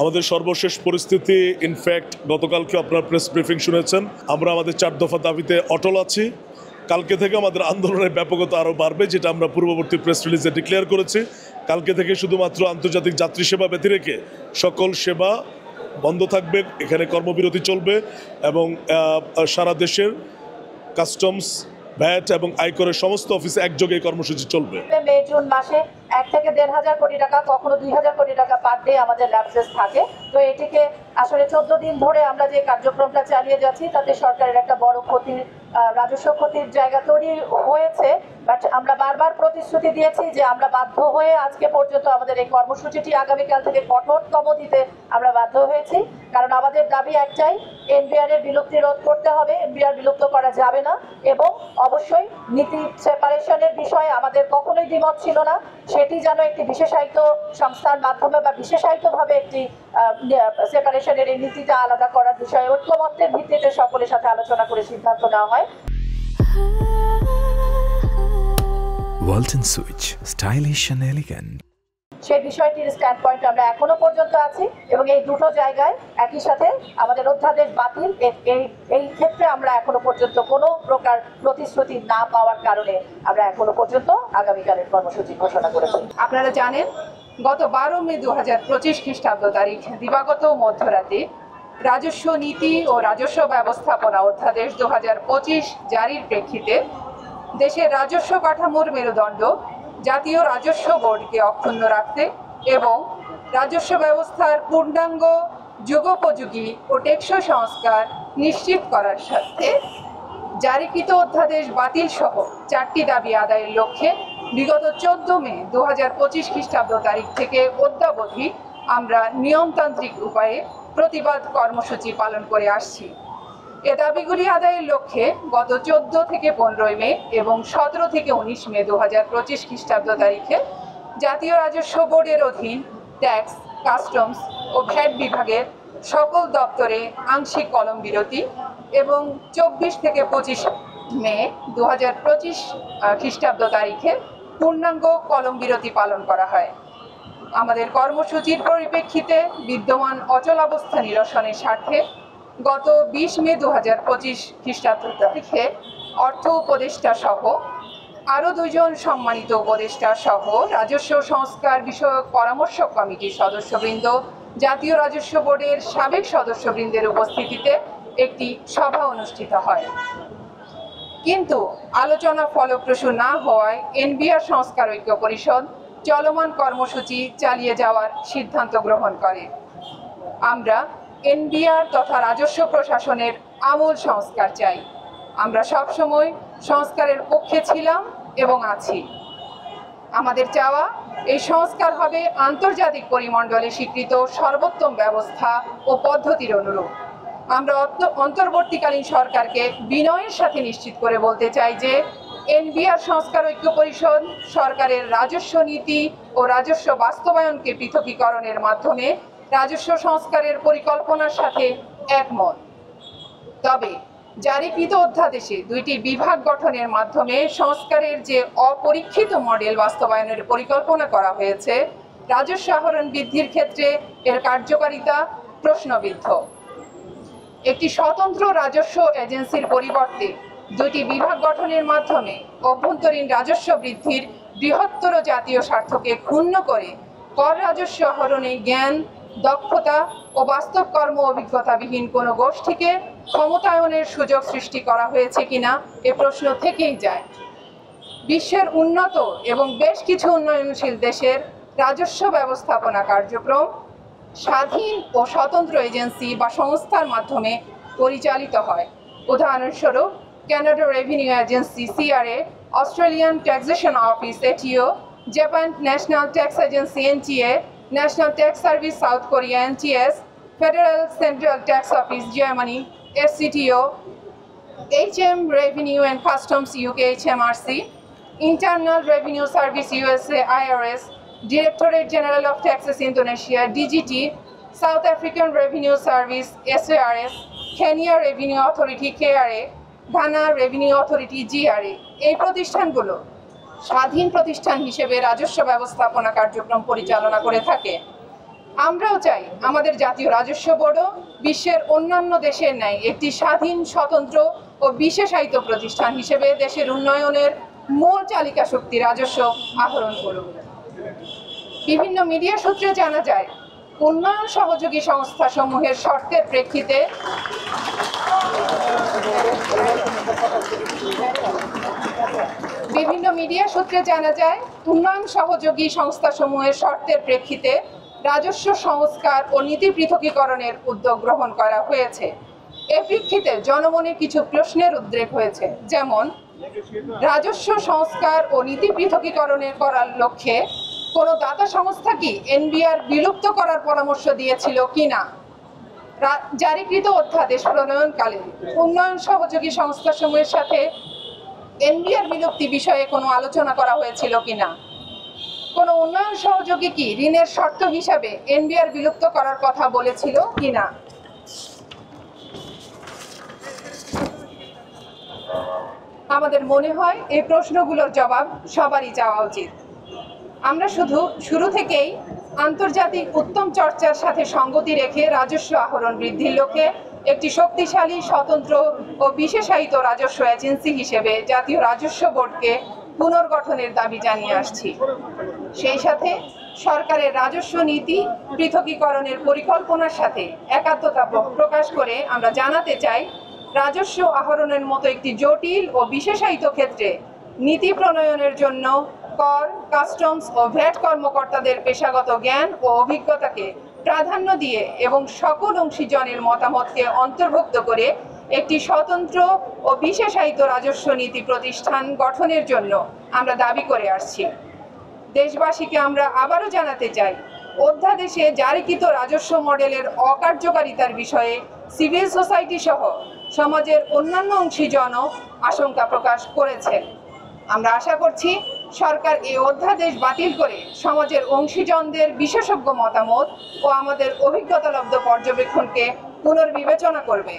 আমাদের সর্বশেষ পরিস্থিতি ইনফ্যাক্ট গতকালকে আপনার প্রেস ব্রিফিং শুনেছেন। আমরা আমাদের 4 দফা দাবিতে অটল আছি। কালকে থেকে আমাদের আন্দোলনের ব্যাপকতা আরও বাড়বে, যেটা আমরা পূর্ববর্তী প্রেস রিলিজে ডিক্লেয়ার করেছি। কালকে থেকে শুধুমাত্র আন্তর্জাতিক যাত্রী সেবা ব্যতিরেকে সকল সেবা বন্ধ থাকবে, এখানে কর্মবিরতি চলবে এবং সারা দেশের কাস্টমস, ভ্যাট এবং আয়করের সমস্ত অফিসে একযোগে কর্মসূচি চলবে। মে জুন মাসে 1 থেকে 1,500 কোটি টাকা, কখনো 2,000 কোটি টাকা পার ডে আমাদের ল্যাপসেস থাকে। তো এটিকে আসলে 14 দিন ধরে আমরা যে কার্যক্রমটা চালিয়ে যাচ্ছি তাতে সরকারের একটা বড় ক্ষতির, রাজস্ব ক্ষতির জায়গা তৈরি হয়েছে। বাট আমরা বারবার প্রতিশ্রুতি দিয়েছি যে আমরা বাধ্য হয়ে আজকে পর্যন্ত আমাদের এই কর্মসূচিটি আগামীকাল থেকে কঠোরতম দিতে আমরা বাধ্য হয়েছি। কারণ আমাদের দাবি একটাই, এনবিআর এর বিলুপ্তি রোধ করতে হবে, এনবিআর বিলুপ্ত করা যাবে না। এবং অবশ্যই নীতি সেপারেশনের বিষয়ে আমাদের কখনোই দ্বিমত ছিল না, সেটি যেন একটি বিশেষায়িত সংস্থার মাধ্যমে বা বিশেষায়িতভাবে একটি সেপারেশনের এই নীতিটা আলাদা করার বিষয়ে ঐক্যমত্যের ভিত্তিতে সকলের সাথে আলোচনা করে সিদ্ধান্ত নেওয়া হয়। Walton switch, stylish and elegant. সেই বিষয়টির স্ট্যান্ড পয়েন্ট আমরা এখনো পর্যন্ত আছি এবং এই দুটো জায়গায় একই সাথে আমাদের অধ্যাদেশ বাতিল, এই ক্ষেত্রে আমরা এখনো পর্যন্ত কোনো প্রকার প্রতিশ্রুতি না পাওয়ার কারণে আমরা এখনো পর্যন্ত আগামীকালের কর্মসূচি ঘোষণা করেছি। আপনারা জানেন, গত 12 মে 2025 খ্রিস্টাব্দ তারিখ দিবাগত মধ্যরাতে রাজস্ব নীতি ও রাজস্ব ব্যবস্থাপনা অধ্যাদেশ 2025 জারির প্রেক্ষিতে দেশের রাজস্ব কাঠামোর মেরুদণ্ড জাতীয় রাজস্ব বোর্ডকে অক্ষুণ্ণ রাখতে এবং রাজস্ব ব্যবস্থার পূর্ণাঙ্গ যুগোপযোগী ও টেকসই সংস্কার নিশ্চিত করার সাথে জারিকৃত অধ্যাদেশ বাতিল সহ 4টি দাবি আদায়ের লক্ষ্যে বিগত 14 মে 2025 খ্রিস্টাব্দ তারিখ থেকে অদ্যাবধি আমরা নিয়মতান্ত্রিক উপায়ে প্রতিবাদ কর্মসূচি পালন করে আসছি। এ দাবিগুলি আদায়ের লক্ষ্যে গত 14 থেকে 15 মে এবং 17 থেকে 19 মে 2025 খ্রিস্টাব্দ তারিখে জাতীয় রাজস্ব বোর্ডের অধীন ট্যাক্স, কাস্টমস ও ভ্যাট বিভাগের সকল দপ্তরে আংশিক কলম বিরতি এবং 24 থেকে 25 মে 2025 খ্রিস্টাব্দ তারিখে পূর্ণাঙ্গ কলম বিরতি পালন করা হয়। আমাদের কর্মসূচির পরিপ্রেক্ষিতে বিদ্যমান অচলাবস্থা নিরসনের স্বার্থে গত 20 মে 2025 খ্রিস্টাব্দ তারিখে অর্থ উপদেষ্টা সহ আরও 2 জন সম্মানিত উপদেষ্টা সহ রাজস্ব সংস্কার বিষয়ক পরামর্শক কমিটির সদস্যবৃন্দ, জাতীয় রাজস্ব বোর্ডের সাবেক সদস্যবৃন্দের উপস্থিতিতে একটি সভা অনুষ্ঠিত হয়। কিন্তু আলোচনা ফলপ্রসূ না হওয়ায় এনবিআর সংস্কার ঐক্য পরিষদ চলমান কর্মসূচি চালিয়ে যাওয়ার সিদ্ধান্ত গ্রহণ করে। আমরা এনবিআর তথা রাজস্ব প্রশাসনের আমূল সংস্কার চাই। আমরা সবসময় সংস্কারের পক্ষে ছিলাম এবং আছি। আমাদের চাওয়া, এই সংস্কার হবে আন্তর্জাতিক পরিমণ্ডলে স্বীকৃত সর্বোত্তম ব্যবস্থা ও পদ্ধতির অনুরূপ। আমরা অন্তর্বর্তীকালীন সরকারকে বিনয়ের সাথে নিশ্চিত করে বলতে চাই যে এনবিআর সংস্কার ঐক্য পরিষদ সরকারের রাজস্ব নীতি ও রাজস্ব বাস্তবায়নকে পৃথকীকরণের মাধ্যমে রাজস্ব সংস্কারের পরিকল্পনার সাথে একমত। তবে জারিকৃত অধ্যাদেশে 2টি বিভাগ গঠনের মাধ্যমে সংস্কারের যে অপরীক্ষিত মডেল বাস্তবায়নের পরিকল্পনা করা হয়েছে, রাজস্ব আহরণ বৃদ্ধির ক্ষেত্রে এর কার্যকারিতা প্রশ্নবিদ্ধ। একটি স্বতন্ত্র রাজস্ব এজেন্সির পরিবর্তে 2টি বিভাগ গঠনের মাধ্যমে অভ্যন্তরীণ রাজস্ব বৃদ্ধির বৃহত্তর জাতীয় স্বার্থকে ক্ষুণ্ণ করে কর রাজস্ব আহরণে জ্ঞান, দক্ষতা ও বাস্তব কর্ম অভিজ্ঞতাবিহীন কোনো গোষ্ঠীকে ক্ষমতায়নের সুযোগ সৃষ্টি করা হয়েছে কিনা এ প্রশ্ন থেকেই যায়। বিশ্বের উন্নত এবং বেশ কিছু উন্নয়নশীল দেশের রাজস্ব ব্যবস্থাপনা কার্যক্রম স্বাধীন ও স্বতন্ত্র এজেন্সি বা সংস্থার মাধ্যমে পরিচালিত হয়। উদাহরণস্বরূপ Canada revenue agency CRA, Australian taxation office ATO, Japan national tax agency NTA, national tax service south Korea NTS, federal central tax office Germany FCTO, HM Revenue and Customs UK HMRC, Internal Revenue Service USA IRS, Directorate General of Taxes Indonesia DGT, South African Revenue Service SARS, Kenya Revenue Authority KRA, Ghana Revenue Authority GRA। এই প্রতিষ্ঠানগুলো স্বাধীন প্রতিষ্ঠান হিসেবে রাজস্ব ব্যবস্থাপনা কার্যক্রম পরিচালনা করে থাকে। আমরাও চাই আমাদের জাতীয় রাজস্ব বোর্ডও বিশ্বের অন্যান্য দেশের ন্যায় একটি স্বাধীন, স্বতন্ত্র ও বিশেষায়িত প্রতিষ্ঠান হিসেবে দেশের উন্নয়নের মূল চালিকা শক্তি রাজস্ব আহরণ করুক। বিভিন্ন মিডিয়া সূত্রে জানা যায়, উন্নয়ন সহযোগী সংস্থা সমূহের শর্তের প্রেক্ষিতে উন্নয়ন সহযোগী সংস্থাসমূহের শর্তের প্রেক্ষিতে রাজস্ব সংস্কার ও নীতি পৃথকীকরণের উদ্যোগ গ্রহণ করা হয়েছে। এ প্রেক্ষিতে জনমনে কিছু প্রশ্নের উদ্রেক হয়েছে, যেমন রাজস্ব সংস্কার ও নীতি পৃথকীকরণের করার লক্ষ্যে কোনো দাতা সংস্থা কি এনবিআর বিলুপ্ত করার পরামর্শ দিয়েছিল কিনা, জারিকৃত অধ্যাদেশ প্রণয়নকালে উন্নয়ন সহযোগী সংস্থাসমূহের সাথে এনবিআর বিলুপ্তি বিষয়ে কোনো আলোচনা করা হয়েছিল কিনা, কোনো উন্নয়ন সহযোগী কি ঋণের শর্ত হিসাবে এনবিআর বিলুপ্ত করার কথা বলেছিল কিনা। আমাদের মনে হয় এই প্রশ্নগুলোর জবাব সবারই চাওয়া উচিত। আমরা শুরু থেকেই আন্তর্জাতিক উত্তম চর্চার সাথে সঙ্গতি রেখে রাজস্ব আহরণ বৃদ্ধির লক্ষ্যে একটি শক্তিশালী, স্বতন্ত্র ও বিশেষায়িত রাজস্ব এজেন্সি হিসেবে জাতীয় রাজস্ব বোর্ডকে পুনর্গঠনের দাবি জানিয়ে আসছি। সেই সাথে সরকারের রাজস্ব নীতি পৃথকীকরণের পরিকল্পনার সাথে একাত্মতা প্রকাশ করে আমরা জানাতে চাই, রাজস্ব আহরণের মতো একটি জটিল ও বিশেষায়িত ক্ষেত্রে নীতি প্রণয়নের জন্য কর, কাস্টমস ও ভ্যাট কর্মকর্তাদের পেশাগত জ্ঞান ও অভিজ্ঞতাকে প্রাধান্য দিয়ে এবং সকল অংশীজনের মতামতকে অন্তর্ভুক্ত করে একটি স্বতন্ত্র ও বিশেষায়িত রাজস্ব নীতি প্রতিষ্ঠান গঠনের জন্য আমরা দাবি করে আসছি। দেশবাসীকে আমরা আবারও জানাতে চাই, অধ্যাদেশে জারিকৃত রাজস্ব মডেলের অকার্যকারিতার বিষয়ে সিভিল সোসাইটি সহ সমাজের অন্যান্য অংশীজনও আশঙ্কা প্রকাশ করেছেন। আমরা আশা করছি সরকার এই অধ্যাদেশ বাতিল করে সমাজের অংশীজনদের বিশেষজ্ঞ মতামত ও আমাদের অভিজ্ঞতালব্ধ পর্যবেক্ষণকে পুনর্বিবেচনা করবে